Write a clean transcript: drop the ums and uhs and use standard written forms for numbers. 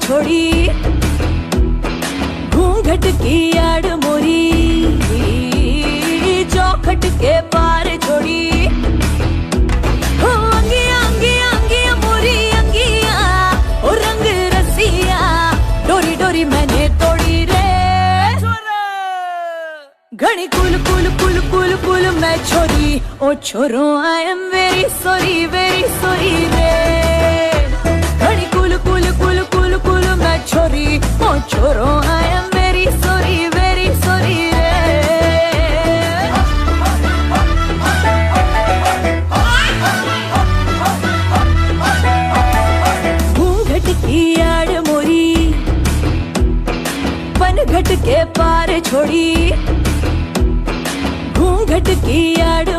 छोड़ी, घूंघट की आड़ मोरी, चौखट के पार छोड़ी। हो अंगिया अंगिया अंगिया मोरी अंगिया, ओ रंग रसिया, डोरी डोरी मैंने तोड़ी रे। घनी कुल कुल कुल कुल कुल मैं छोरी, ओ छोरो आई एम वेरी सॉरी रे। घनी कुल कुल कुल कुल कुल मैं छोरी, ओ छोरो आई एम वेरी सॉरी रे। घूंघट की आड़ मोरी, पनघट के पार छोड़ी, घूंघट की आड़